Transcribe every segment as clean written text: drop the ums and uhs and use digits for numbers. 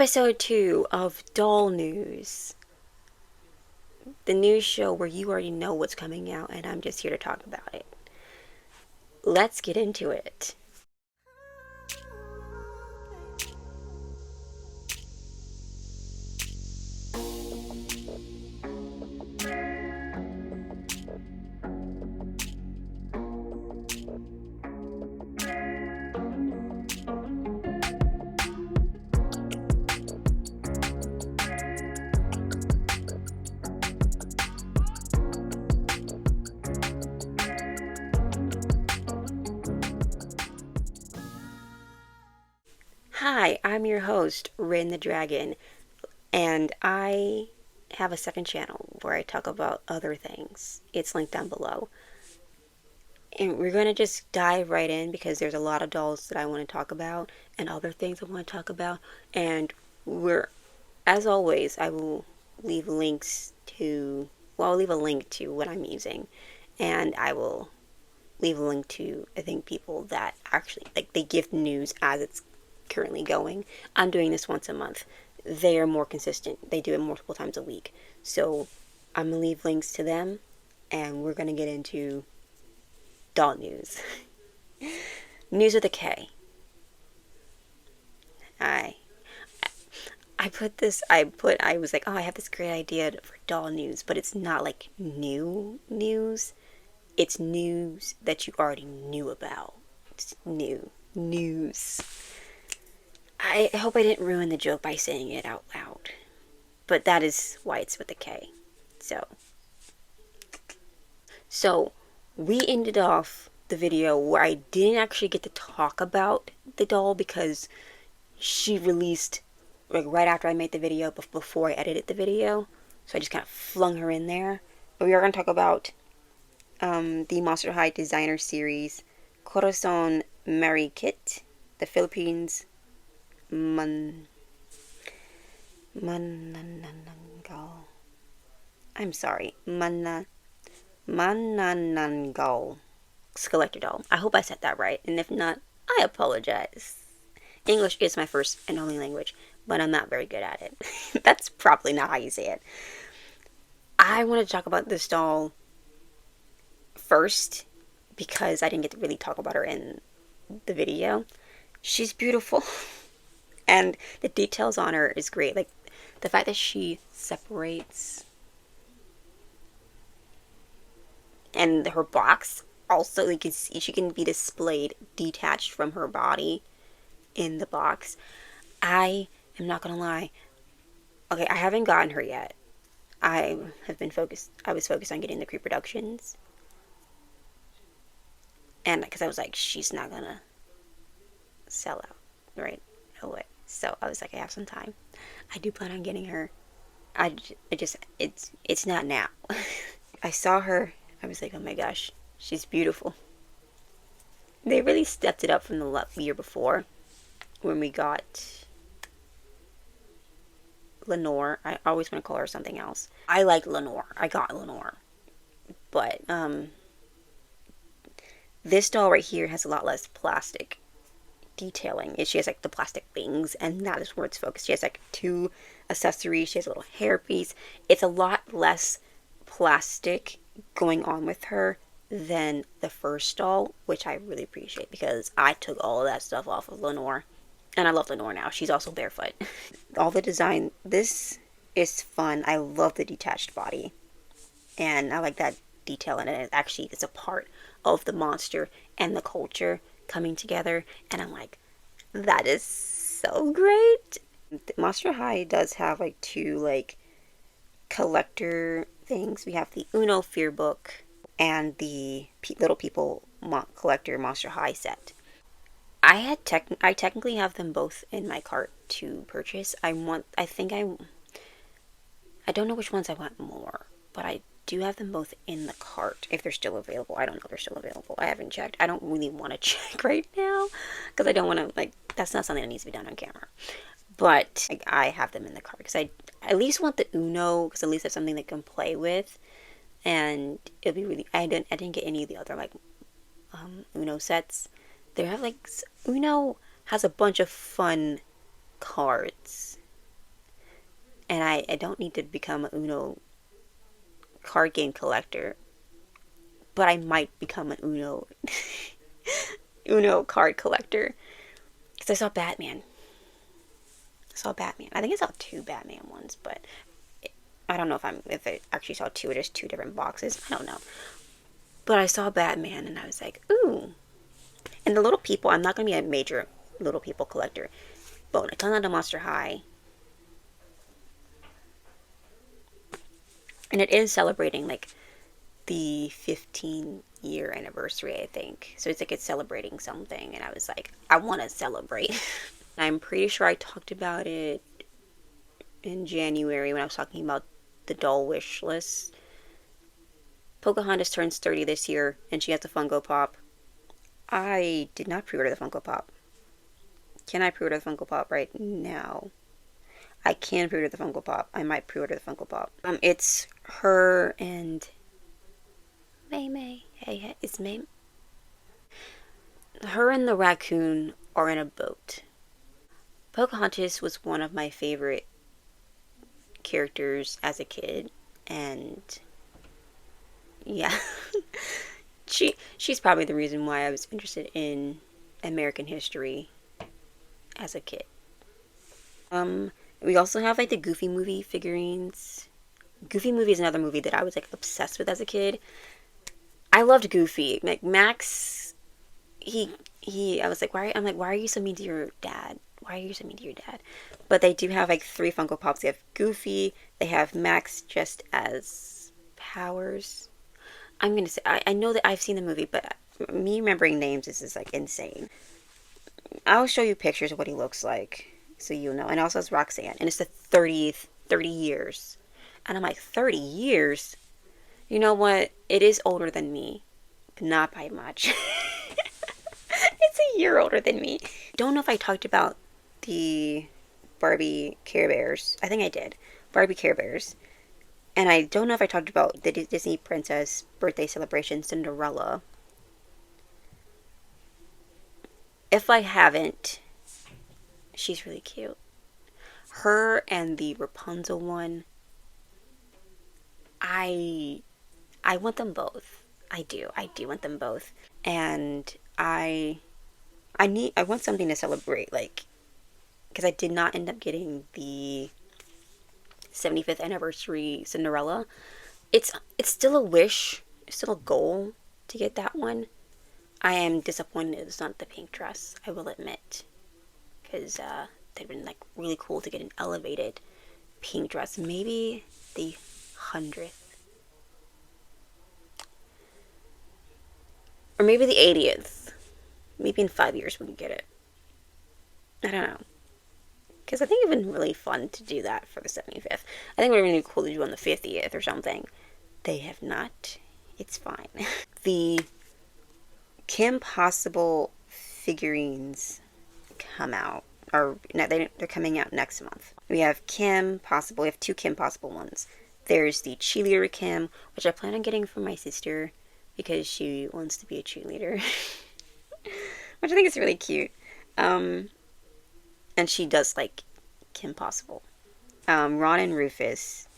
Episode 2 of Doll News, the news show where you already know what's coming out and I'm just here to talk about it. Let's get into it. Hi, I'm your host, Ryn.the.Dragon, and I have a second channel where I talk about other things. It's linked down below. And we're going to just dive right in because there's a lot of dolls that I want to talk about and other things I want to talk about. And as always, I will leave links to, I'll leave a link to what I'm using. And I will leave a link to, I think, people that actually, they give news as it's currently going. I'm doing this once a month. They are more consistent. They do it multiple times a week. So I'm going to leave links to them, and we're going to get into doll news. News with a K. I was like, oh, I have this great idea for doll news, but it's not like new news. It's news that you already knew about. It's new news. I hope I didn't ruin the joke by saying it out loud. But that is why it's with a K. So we ended off the video where I didn't actually get to talk about the doll because she released right after I made the video, before I edited the video. So I just kind of flung her in there. But we are going to talk about the Monster High Designer Series Corazon Mary Kit, the Philippines Manananggal. I'm sorry, Manananggal Collector Doll. I hope I said that right, and if not, I apologize. English is my first and only language, but I'm not very good at it. That's probably not how you say it. I want to talk about this doll first because I didn't get to really talk about her in the video. She's beautiful. And the details on her is great. Like the fact that she separates, and her box also, you can see she can be displayed detached from her body in the box. I am not gonna lie. Okay, I haven't gotten her yet. I was focused on getting the pre-productions, and because I was like, she's not gonna sell out, right? No way. So I was like, I have some time. I do plan on getting her. It's not now. I saw her. I was like, oh my gosh, she's beautiful. They really stepped it up from the year before when we got Lenore. I always want to call her something else. I like Lenore. I got Lenore. But this doll right here has a lot less plastic detailing. She has like the plastic wings, and that is where it's focused. She has like 2 accessories. She has a little hairpiece. It's a lot less plastic going on with her than the first doll, which I really appreciate because I took all of that stuff off of Lenore, and I love Lenore now. She's also barefoot. All the design, this is fun. I love the detached body, and I like that detail in it. It's a part of the monster and the culture coming together, and I'm like, that is so great. Monster High does have like 2 like collector things. We have the Uno Fear Book and the Little People Collector Monster High set. I technically have them both in my cart to purchase. I don't know which ones I want more, but I do have them both in the cart if they're still available. I don't know if they're still available. I haven't checked. I don't really want to check right now because I don't want to, that's not something that needs to be done on camera. But I have them in the cart because I at least want the Uno, because at least that's something they can play with. And it'll be really, I didn't get any of the other Uno sets. Uno has a bunch of fun cards And I don't need to become a Uno card game collector, but I might become an Uno card collector because I saw Batman. I saw Batman. I think I saw two Batman ones, but I don't know if I actually saw two or just two different boxes. I don't know. But I saw Batman and I was like, ooh. And the Little People, I'm not gonna be a major Little People collector, but when I turned on to Monster High, and it is celebrating like the 15-year anniversary, I think. So it's like it's celebrating something, and I was like, I want to celebrate. I'm pretty sure I talked about it in January when I was talking about the doll wish list. Pocahontas turns 30 this year, and she has the Funko Pop. I did not pre-order the Funko Pop. Can I pre-order the Funko Pop right now? I can pre-order the Funko Pop. I might pre-order the Funko Pop. It's her and May. Hey, it's May. Her and the raccoon are in a boat. Pocahontas was one of my favorite characters as a kid, and yeah, she's probably the reason why I was interested in American history as a kid. We also have like the Goofy movie figurines. Goofy movie is another movie that I was like obsessed with as a kid. I loved Goofy. Like Max, I was like, why are you so mean to your dad? Why are you so mean to your dad? But they do have like three Funko Pops. They have Goofy. They have Max just as Powers. I'm gonna say I know that I've seen the movie, but me remembering names is like insane. I'll show you pictures of what he looks like so you know. And also it's Roxanne, and it's the 30 years, and I'm like 30 years. You know what? It is older than me, but not by much. It's a year older than me. Don't know if I talked about the Barbie Care Bears. I think I did. Barbie Care Bears. And I don't know if I talked about the Disney Princess birthday celebration, Cinderella. If I haven't, she's really cute. Her and the Rapunzel one, I want them both. I do want them both. And I want something to celebrate, like, because I did not end up getting the 75th anniversary Cinderella. It's still a wish, it's still a goal to get that one. I am disappointed it's not the pink dress, I will admit, because they've been like really cool to get an elevated pink dress. Maybe the 100th, or maybe the 80th. Maybe in 5 years we can get it. I don't know. Because I think it would have been really fun to do that for the 75th. I think it would have been really cool to do on the 50th or something. They have not. It's fine. The Kim Possible figurines come out. Or they're coming out next month. We have Kim Possible. We have two Kim Possible ones. There's the cheerleader Kim, which I plan on getting from my sister because she wants to be a cheerleader. Which I think is really cute. And she does like Kim Possible. Ron and Rufus.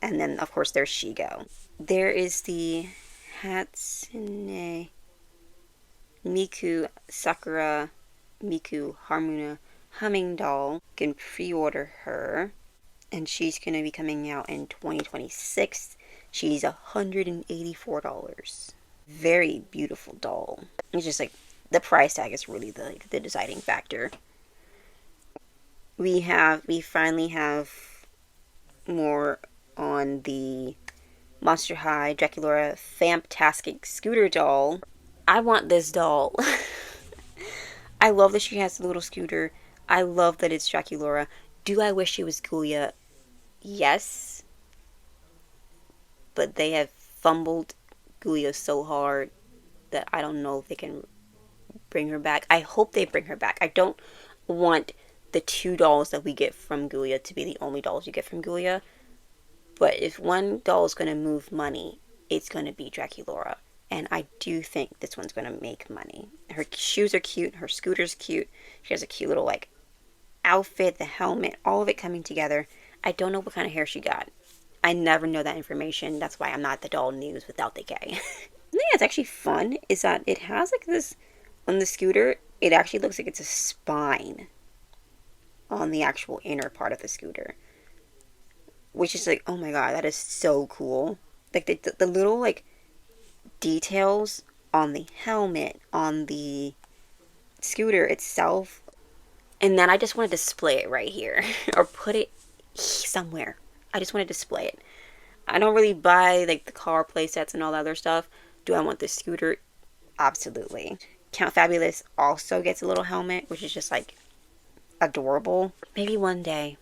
And then, of course, there's Shigo. There is the Hatsune Miku Sakura Miku Harmona Humming Doll. You can pre-order her. And she's going to be coming out in 2026. She's $184. Very beautiful doll. It's just like the price tag is really the deciding factor. We finally have more on the Monster High Draculaura Fantastic Scooter doll. I want this doll. I love that she has the little scooter. I love that it's Draculaura. Do I wish she was Ghoulia? Yes. But they have fumbled Ghoulia so hard that I don't know if they can bring her back. I hope they bring her back. I don't want the two dolls that we get from Ghoulia to be the only dolls you get from Ghoulia. But if one doll is going to move money, it's going to be Draculaura. And I do think this one's going to make money. Her shoes are cute. Her scooter's cute. She has a cute little, like, outfit, the helmet, all of it coming together. I don't know what kind of hair she got. I never know that information. That's why I'm not the doll news without the K. The thing that's actually fun is that it has like this on the scooter. It actually looks like it's a spine on the actual inner part of the scooter, which is like, oh my god, that is so cool. Like the little like details on the helmet, on the scooter itself. And then I just want to display it right here or put it somewhere. I just want to display it. I don't really buy like the car playsets and all that other stuff. Do I want the scooter? Absolutely. Count Fabulous also gets a little helmet, which is just like adorable. Maybe one day,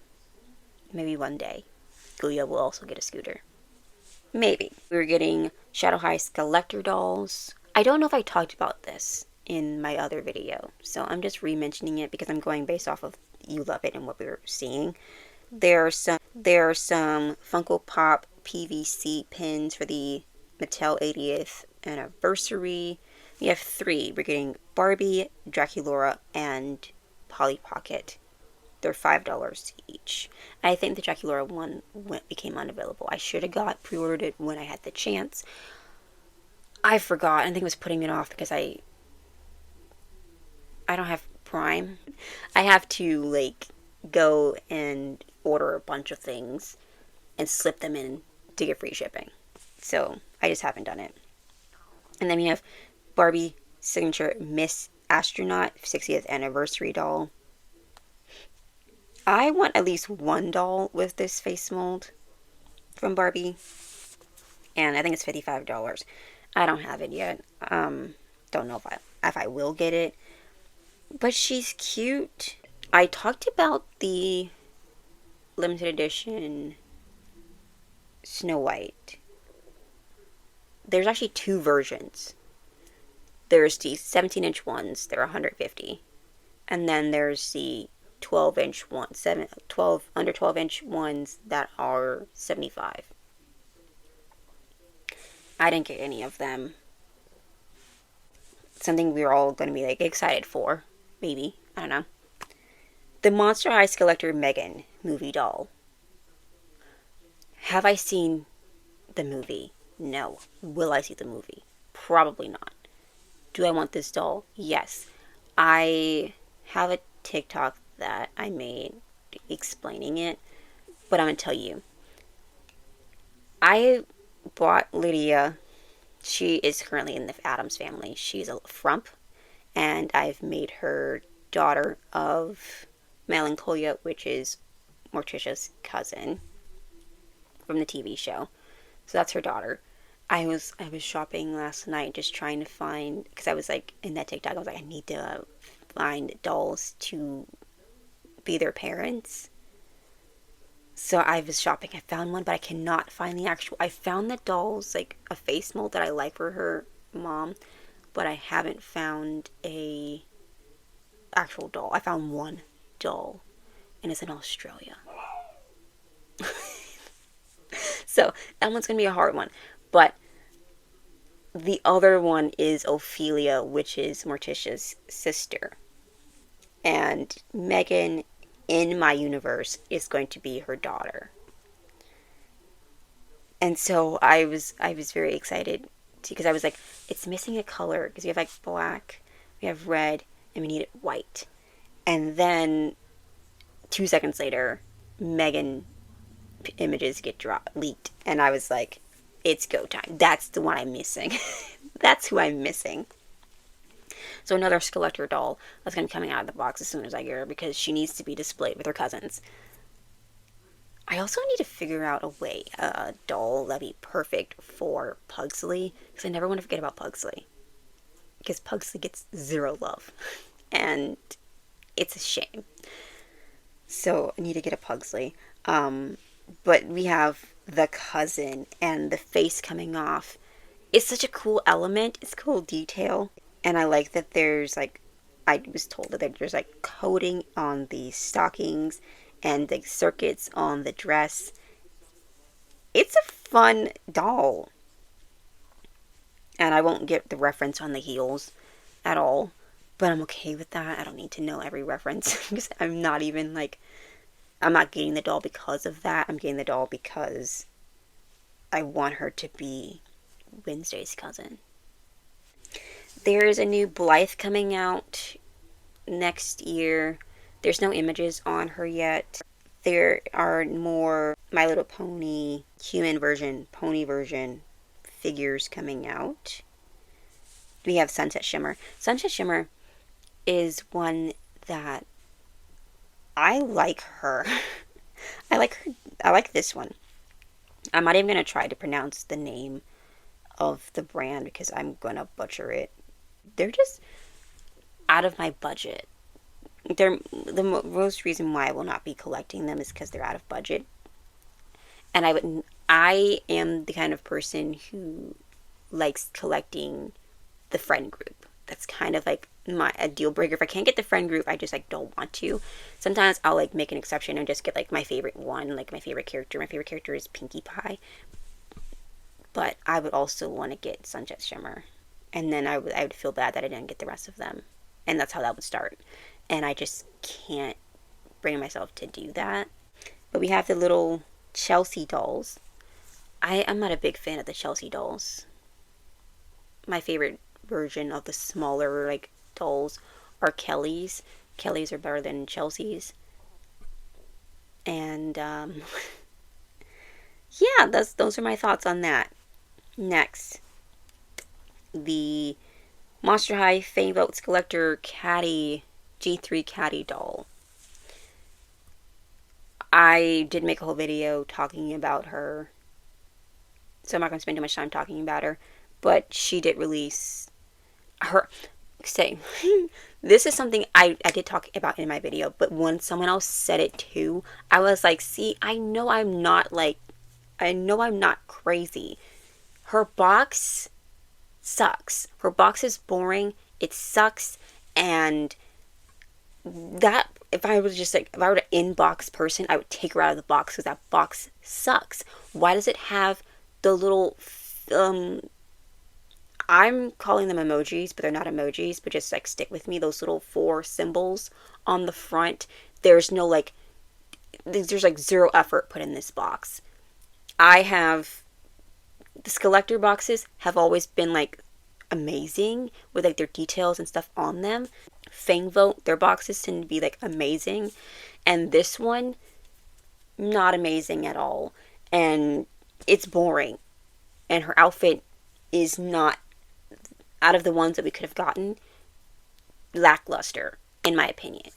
Guya will also get a scooter. Maybe. We're getting Shadow Heist collector dolls. I don't know if I talked about this in my other video, so I'm just re-mentioning it because I'm going based off of You Love It and what we were seeing. There are some Funko Pop PVC pins for the Mattel 80th anniversary. We have 3. We're getting Barbie, Draculaura, and Polly Pocket. They're $5 each. I think the Draculaura one became unavailable. I should have pre-ordered it when I had the chance. I forgot. I think it was putting it off because I don't have Prime. I have to like go and order a bunch of things and slip them in to get free shipping. So I just haven't done it. And then we have Barbie signature Miss Astronaut 60th anniversary doll. I want at least one doll with this face mold from Barbie, and I think it's $55. I don't have it yet. Don't know if I will get it, but she's cute. I talked about the limited edition Snow White. There's actually 2 versions. There's the 17-inch ones, they're $150, and then there's the 12-inch ones, under 12-inch ones that are $75. I didn't get any of them. Something we're all going to be like excited for, maybe. I don't know. The Monster High Collector M3gan movie doll. Have I seen the movie? No. Will I see the movie? Probably not. Do I want this doll? Yes. I have a TikTok that I made explaining it, but I'm gonna tell you. I bought Lydia. She is currently in the Addams family. She's a frump, and I've made her daughter of Melancholia, which is Morticia's cousin from the TV show. So that's her daughter. I was shopping last night just trying to find, because I was like in that TikTok, I was like, I need to find dolls to be their parents. So I was shopping. I found one, but I cannot find the actual. I found the dolls, like a face mold that I like for her mom, but I haven't found a actual doll. I found one doll, and it's in Australia. So that one's gonna be a hard one. But the other one is Ophelia, which is Morticia's sister. And M3gan in my universe is going to be her daughter. And so I was very excited because I was like, it's missing a color because we have like black, we have red, and we need white. And then 2 seconds later, M3gan images get leaked, and I was like, it's go time. That's the one I'm missing. That's who I'm missing. So another Skeletor doll that's going to be coming out of the box as soon as I get her because she needs to be displayed with her cousins. I also need to figure out a doll that'd be perfect for Pugsley, because I never want to forget about Pugsley, because Pugsley gets 0 love, and it's a shame. So I need to get a Pugsley. But we have the cousin and the face coming off. It's such a cool element. It's a cool detail. And I like that there's like, I was told that there's like coating on the stockings and like circuits on the dress. It's a fun doll. And I won't get the reference on the heels at all. But I'm okay with that. I don't need to know every reference because I'm not even like I'm not getting the doll because of that. I'm getting the doll because I want her to be Wednesday's cousin. There is a new Blythe coming out next year. There's no images on her yet. There are more My Little Pony human version, pony version figures coming out. We have Sunset Shimmer. Sunset Shimmer is one that I like her. I like her. I like this one. I'm not even going to try to pronounce the name of the brand because I'm going to butcher it. They're just out of my budget. They're the most reason why I will not be collecting them is because they're out of budget. And I am the kind of person who likes collecting the friend group. That's kind of like a deal breaker. If I can't get the friend group, I just like don't want to. Sometimes I'll like make an exception and just get like my favorite one, like my favorite character. My favorite character is Pinkie Pie. But I would also want to get Sunset Shimmer. And then I would feel bad that I didn't get the rest of them. And that's how that would start. And I just can't bring myself to do that. But we have the little Chelsea dolls. I'm not a big fan of the Chelsea dolls. My favorite version of the smaller like dolls are Kelly's. Kelly's are better than Chelsea's. And yeah, those are my thoughts on that. Next, the Monster High Fame Votes Collector Caddy G3 Caddy doll. I did make a whole video talking about her, so I'm not going to spend too much time talking about her, but she did release her, say, this is something I did talk about in my video, but when someone else said it too, I was like, see, I know I'm not crazy. Her box sucks. Her box is boring. It sucks. And that, if I were an in-box person, I would take her out of the box because that box sucks. Why does it have the little, I'm calling them emojis, but they're not emojis, but just like stick with me, those little 4 symbols on the front. There's no like, there's like zero effort put in this box. This collector boxes have always been like amazing with like their details and stuff on them. Fang Vote, their boxes tend to be like amazing, and this one, not amazing at all, and it's boring, and her outfit is not, out of the ones that we could have gotten, lackluster in my opinion.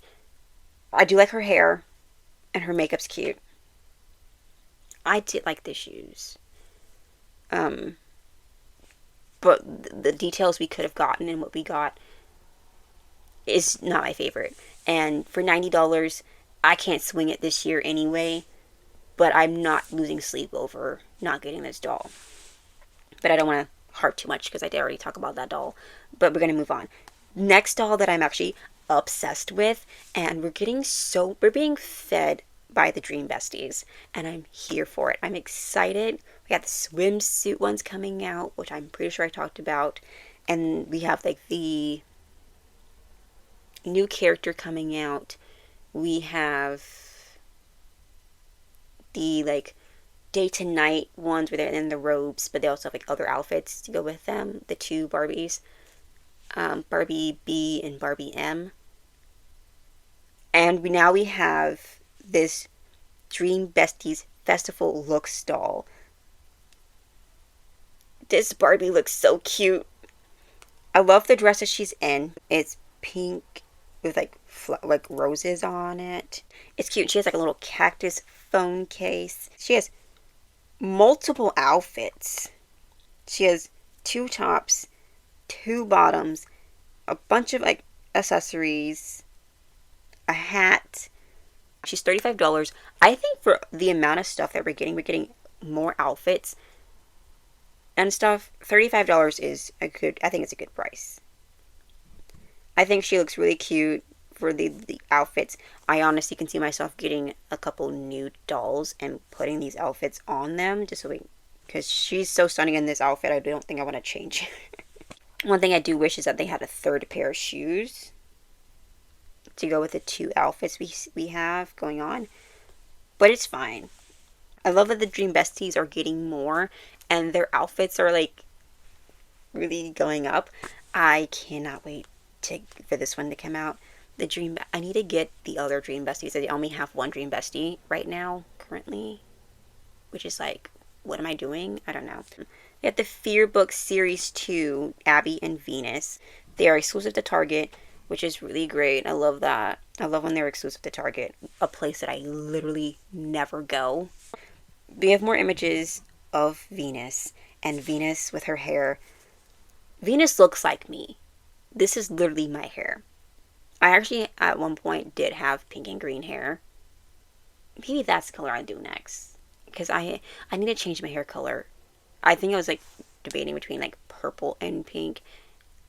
I do like her hair, and her makeup's cute. I did like the shoes. But the details we could have gotten and what we got is not my favorite. And for $90, I can't swing it this year anyway, but I'm not losing sleep over not getting this doll. But I don't want to harp too much because I did already talk about that doll. But we're going to move on. Next doll that I'm actually obsessed with, and we're being fed by the Dream Besties, and I'm here for it. I'm excited. We got the swimsuit ones coming out, which I'm pretty sure I talked about, and we have like the new character coming out. We have the like day to night ones where they're in the robes, but they also have like other outfits to go with them. The 2 Barbies, Barbie B and Barbie M, and we have this Dream Besties Festival Looks doll. This Barbie looks so cute. I love the dress that she's in. It's pink with like roses on it. It's cute. She has like a little cactus phone case. She has multiple outfits. She has 2 tops, 2 bottoms, a bunch of like accessories, a hat. She's $35. I think for the amount of stuff that we're getting more outfits and stuff. $35 is I think it's a good price. I think she looks really cute for the outfits. I honestly can see myself getting a couple new dolls and putting these outfits on them just so because she's so stunning in this outfit. I don't think I want to change. One thing I do wish is that they had a 3rd pair of shoes to go with the 2 outfits we have going on. but it's fine. I love that the Dream Besties are getting more, and their outfits are like really going up. I cannot wait for this one to come out. I need to get the other Dream Besties. I only have one Dream Bestie right now, currently, which is like, what am I doing? I don't know. We have the Fear Book Series 2, Abby and Venus. They are exclusive to Target, which is really great. I love that. I love when they're exclusive to Target, a place that I literally never go. We have more images of Venus, and Venus with her hair. Venus looks like me. This is literally my hair. I actually, at one point, did have pink and green hair. Maybe that's the color I do next. Because I need to change my hair color. I think I was like debating between like purple and pink.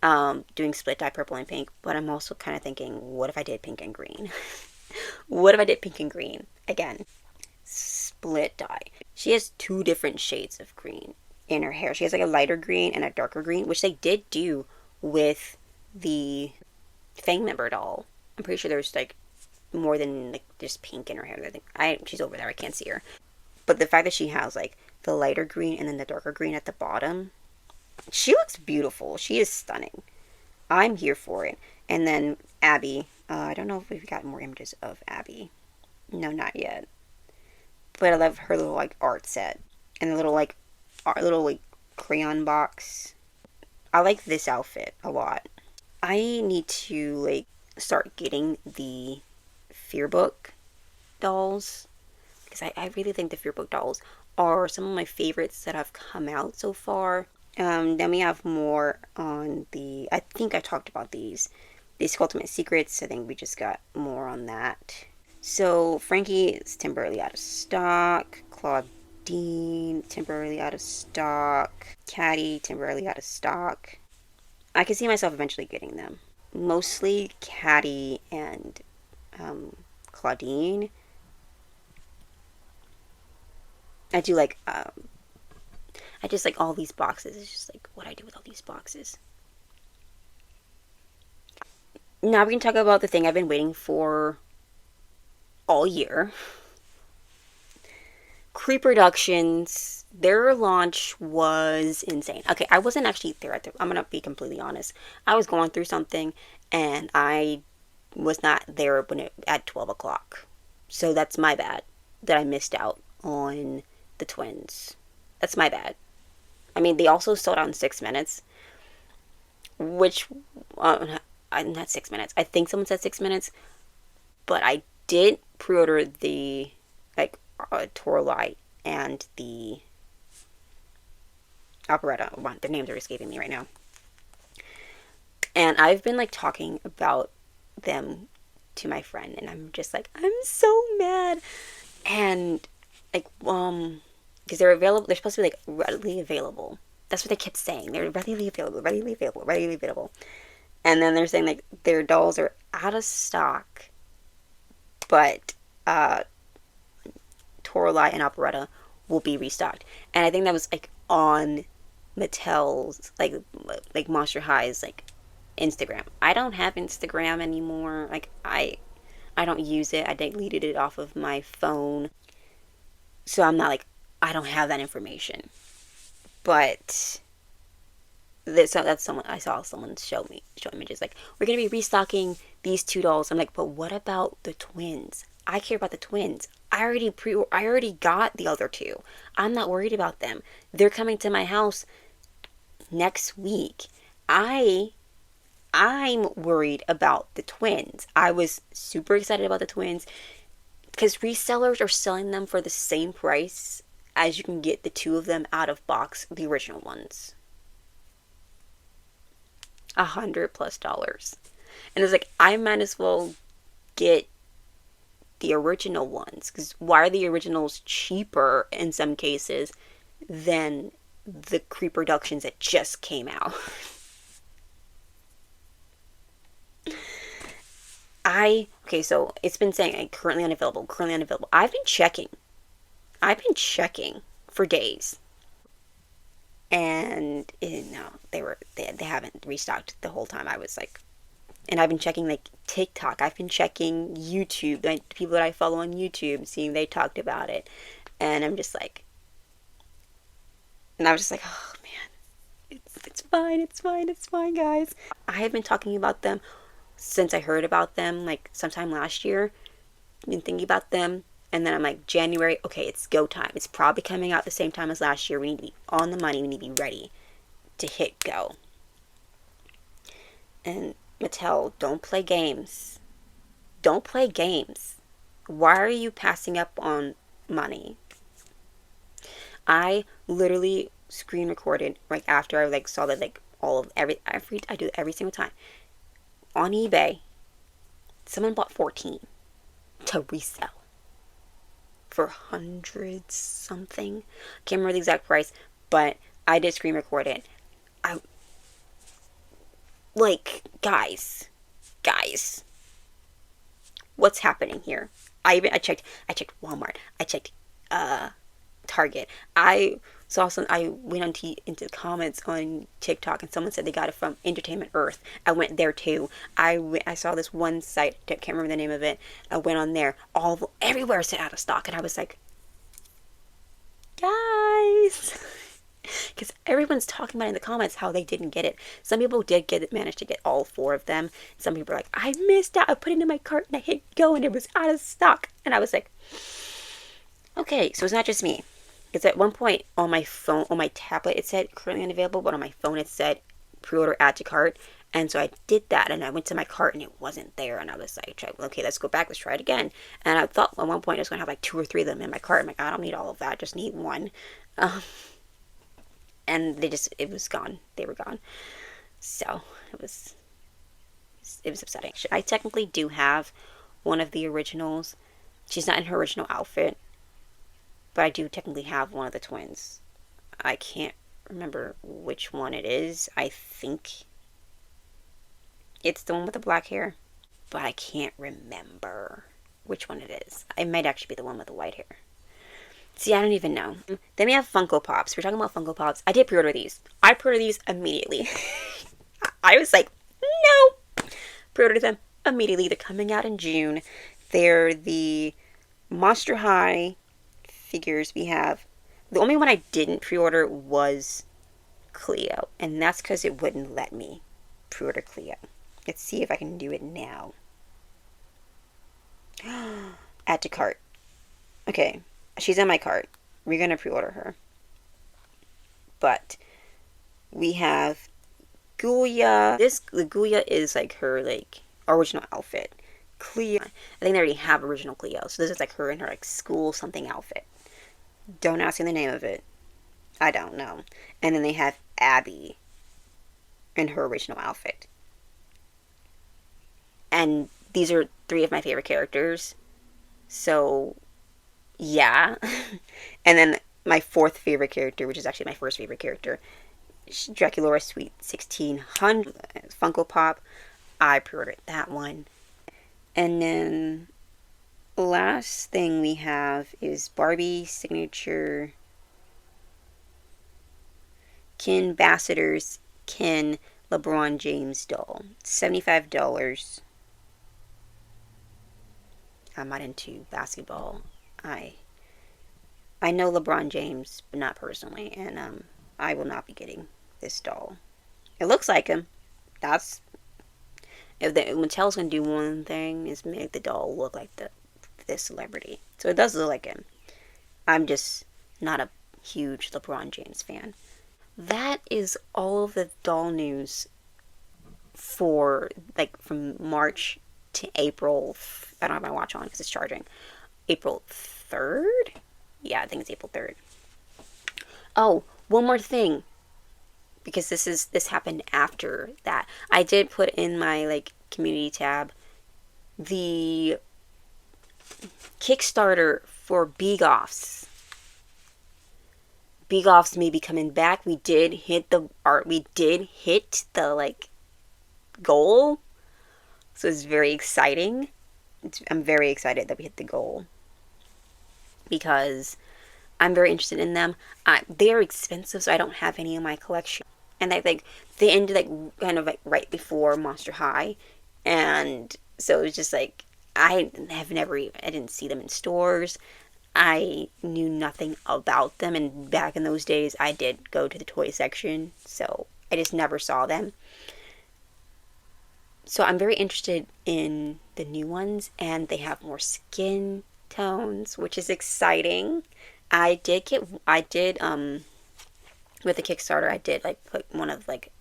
Doing split dye purple and pink. But I'm also kind of thinking, what if I did pink and green? What if I did pink and green? Again, split dye. She has two different shades of green in her hair. She has like a lighter green and a darker green, which they did do with the Fang member doll. I'm pretty sure there's like more than like just pink in her hair. She's over there. I can't see her. But the fact that she has like the lighter green and then the darker green at the bottom, she looks beautiful. She is stunning. I'm here for it. And then Abby. I don't know if we've got more images of Abby. No, not yet. But I love her little like art set and the little like crayon box. I like this outfit a lot. I need to like start getting the Fear Book dolls because I really think the Fear Book dolls are some of my favorites that have come out so far. Then we have more on I think I talked about these Ultimate Secrets. I think we just got more on that. So Frankie is temporarily out of stock. Claudine temporarily out of stock. Caddy temporarily out of stock. I can see myself eventually getting them. Mostly Caddy and Claudine. I do like I just like all these boxes. It's just like what I do with all these boxes. Now we can talk about the thing I've been waiting for all year. Creep Productions, their launch was insane. Okay, I wasn't actually there I'm gonna be completely honest. I was going through something and I was not there at 12 o'clock. So that's my bad that I missed out on the twins. That's my bad. I mean, they also sold out in 6 minutes, which, not 6 minutes. I think someone said 6 minutes, but I did pre-order the, like, Torlight and the operetta. Their names are escaping me right now. And I've been, like, talking about them to my friend, and I'm just like, I'm so mad. And, like, because they're available, they're supposed to be, like, readily available. That's what they kept saying. They're readily available, readily available, readily available. And then they're saying, like, their dolls are out of stock, but Torlight and Operetta will be restocked. And I think that was, like, on Mattel's, like Monster High's, like, Instagram. I don't have Instagram anymore. Like, I don't use it. I deleted it off of my phone. So I'm not, like, I don't have that information. But that's someone I saw someone show images like, we're gonna be restocking these two dolls. I'm like, but what about the twins? I care about the twins. I already got the other two. I'm not worried about them. They're coming to my house next week. I'm worried about the twins. I was super excited about the twins because resellers are selling them for the same price as you can get the two of them out of box, the original ones. $100+. And it's like, I might as well get the original ones, because why are the originals cheaper in some cases than the Creep Productions that just came out? Okay, so it's been saying like, currently unavailable. I've been checking for days, and no, they haven't restocked the whole time I was like And I've been checking like TikTok. I've been checking YouTube, like the people that I follow on YouTube, seeing they talked about it. And I'm just like, and I was just like, oh man, it's fine, it's fine, it's fine, guys. I have been talking about them since I heard about them, like sometime last year. Been thinking about them, and then I'm like, January, okay, it's go time. It's probably coming out the same time as last year. We need to be on the money. We need to be ready to hit go. And Mattel, don't play games. Don't play games. Why are you passing up on money? I literally screen recorded right after I like saw that like all of every I do it every single time. On eBay, someone bought 14 to resell for hundreds something. Can't remember the exact price, but I did screen record it. I like guys, what's happening here? I checked Walmart. I checked Target. I saw some. I went into the comments on TikTok, and someone said they got it from Entertainment Earth. I went there too. I saw this one site. I can't remember the name of it. I went on there. Everywhere said out of stock, and I was like, guys, because everyone's talking about it in the comments how they didn't get it. Some people did get it, managed to get all 4 of them. Some people are like, I missed out. I put it in my cart and I hit go, and it was out of stock. And I was like, okay, so it's not just me. Because at one point on my phone, on my tablet, it said currently unavailable, but on my phone it said pre-order add to cart. And so I did that, and I went to my cart, and it wasn't there. And I was like, okay, let's go back, let's try it again. And I thought at one point I was going to have like 2 or 3 of them in my cart. I'm like, I don't need all of that, I just need one. And it was gone. They were gone. So it was upsetting. I technically do have one of the originals. She's not in her original outfit, but I do technically have one of the twins. I can't remember which one it is. I think it's the one with the black hair, but I can't remember which one it is. It might actually be the one with the white hair. See, I don't even know. Then we have Funko Pops. We're talking about Funko Pops. I did pre-order these. I pre-ordered these immediately. I was like, no! Pre-ordered them immediately. They're coming out in June. They're the Monster High figures we have. The only one I didn't pre-order was Cleo, and that's because it wouldn't let me pre-order Cleo. Let's see if I can do it now. Add to cart. Okay, she's in my cart. We're gonna pre-order her. But we have Guya. The Guya is like her like original outfit. Cleo, I think they already have original Cleo, so this is like her in her like school something outfit. Don't ask me the name of it. I don't know. And then they have Abby in her original outfit. And these are 3 of my favorite characters. So, yeah. And then my 4th favorite character, which is actually my first favorite character, Draculaura Sweet 1600 Funko Pop. I pre-ordered that one. And then last thing we have is Barbie signature Ken Bassiter's Ken LeBron James doll. $75. I'm not into basketball. I know LeBron James, but not personally, and I will not be getting this doll. It looks like him. That's if Mattel's gonna do one thing is make the doll look like this celebrity. So it does look like him. I'm just not a huge LeBron James fan. That is all of the doll news for like from March to April. I don't have my watch on because it's charging. April 3rd? Yeah, I think it's April 3rd. Oh, one more thing. Because this happened after that. I did put in my like community tab the Kickstarter for Begoffs. Begoffs may be coming back. We did hit the like goal. So it's very exciting. I'm very excited that we hit the goal. Because I'm very interested in them. They're expensive, so I don't have any in my collection. And they ended like kind of like right before Monster High, And so it was just like, I didn't see them in stores. I knew nothing about them, and back in those days, I did go to the toy section, so I just never saw them. So I'm very interested in the new ones, and they have more skin tones, which is exciting. I did, with the Kickstarter, I did like put one of like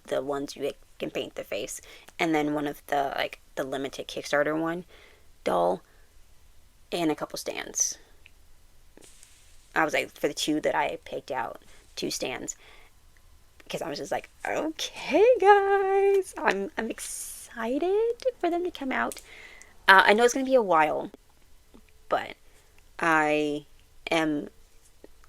the ones you can paint the face, and then one of the like the limited Kickstarter one doll, and a couple stands. I was like, for the two that I picked out, two stands, because I was just like, okay, guys, I'm excited for them to come out. I know it's gonna be a while, but I am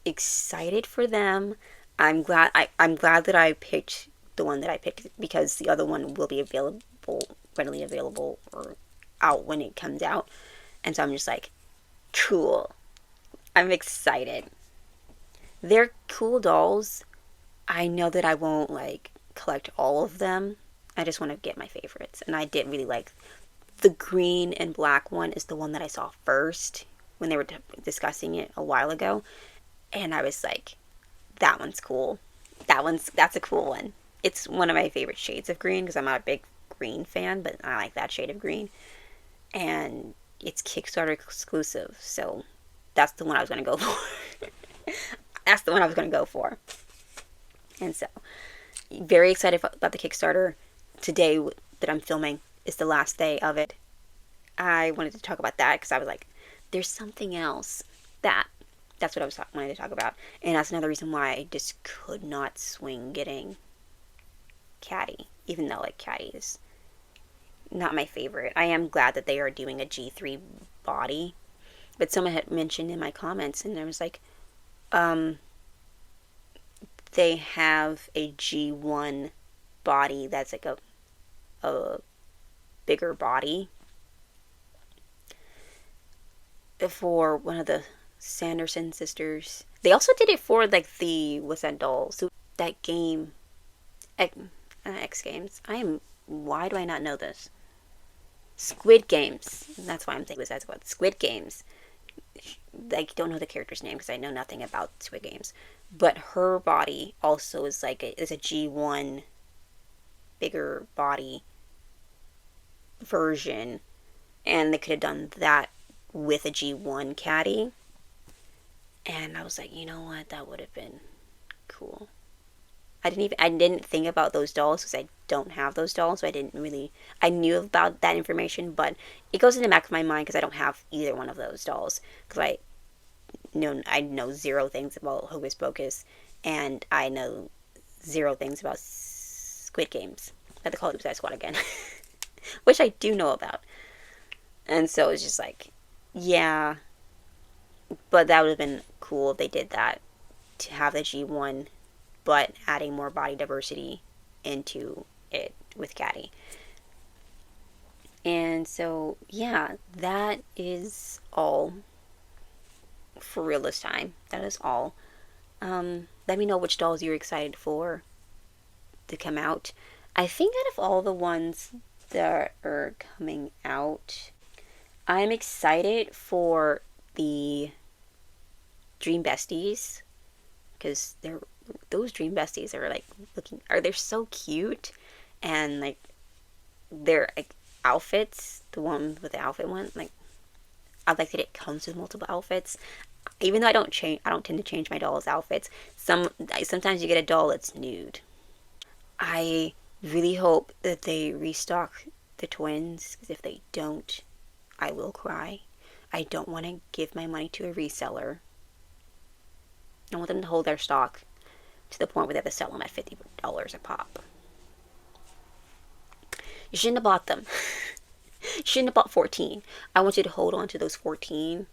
excited for them. I'm glad that I picked the one that I picked, because the other one will be available, readily available, or out when it comes out. And so I'm just like, cool. I'm excited. They're cool dolls. I know that I won't like collect all of them. I just want to get my favorites. And I did really like the green and black one is the one that I saw first when they were discussing it a while ago. And I was like, that one's cool. That's a cool one. It's one of my favorite shades of green, because I'm not a big green fan, but I like that shade of green. And it's Kickstarter exclusive, so that's the one I was going to go for. That's the one I was going to go for. And so, very excited about the Kickstarter. Today that I'm filming is the last day of it. I wanted to talk about that because I was like, there's something else that's what I was wanting to talk about. And that's another reason why I just could not swing getting Caddy, even though like Caddy is not my favorite. I am glad that they are doing a G3 body, but someone had mentioned in my comments, and I was like, they have a G1 body that's like a bigger body for one of the Sanderson sisters. They also did it for like the, what's that doll? So that game, X Games. Why do I not know this? Squid Games. That's why I'm thinking that's about Squid Games. I don't know the character's name because I know nothing about Squid Games. But her body also is like is a G1 bigger body version, and they could have done that with a G1 caddy. And I was like, you know what, that would have been cool. I didn't think about those dolls because I don't have those dolls, so I knew about that information, but it goes in the back of my mind because I don't have either one of those dolls, because I know zero things about Hocus Pocus, and I know zero things about Squid Games. I had to call it Suicide Squad again, which I do know about. And so it's just like, yeah, but that would have been cool if they did that, to have the G1, but adding more body diversity into it with Caddy. And so, yeah, that is all for real this time. That is all. Let me know which dolls you're excited for to come out. I think out of all the ones that are coming out, I'm excited for the Dream Besties, because those Dream Besties are like they're so cute, and like their like outfits, the one with the outfit one, like I like that it comes with multiple outfits. Even though I don't tend to change my doll's outfits. Sometimes you get a doll that's nude. I really hope that they restock the twins, because if they don't, I will cry. I don't want to give my money to a reseller. I want them to hold their stock to the point where they have to sell them at $50 a pop. You shouldn't have bought them. You shouldn't have bought 14. I want you to hold on to those 14.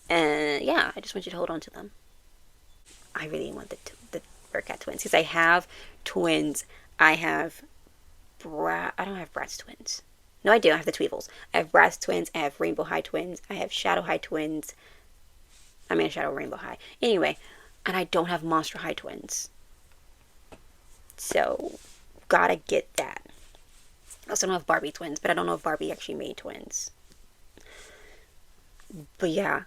And yeah, I just want you to hold on to them. I really want the Bearcat twins, because I have twins. I don't have Bratz twins. No, I do. I have the Tweevils. I have Bratz twins. I have Rainbow High twins. I have Shadow High twins. Shadow Rainbow High. Anyway, and I don't have Monster High twins. So, gotta get that. I also know of Barbie twins, but I don't know if Barbie actually made twins. But yeah,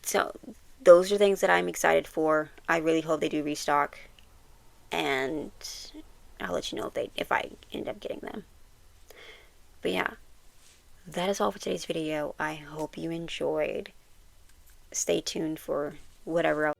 so those are things that I'm excited for. I really hope they do restock, and I'll let you know if I end up getting them. But yeah, that is all for today's video. I hope you enjoyed. Stay tuned for whatever else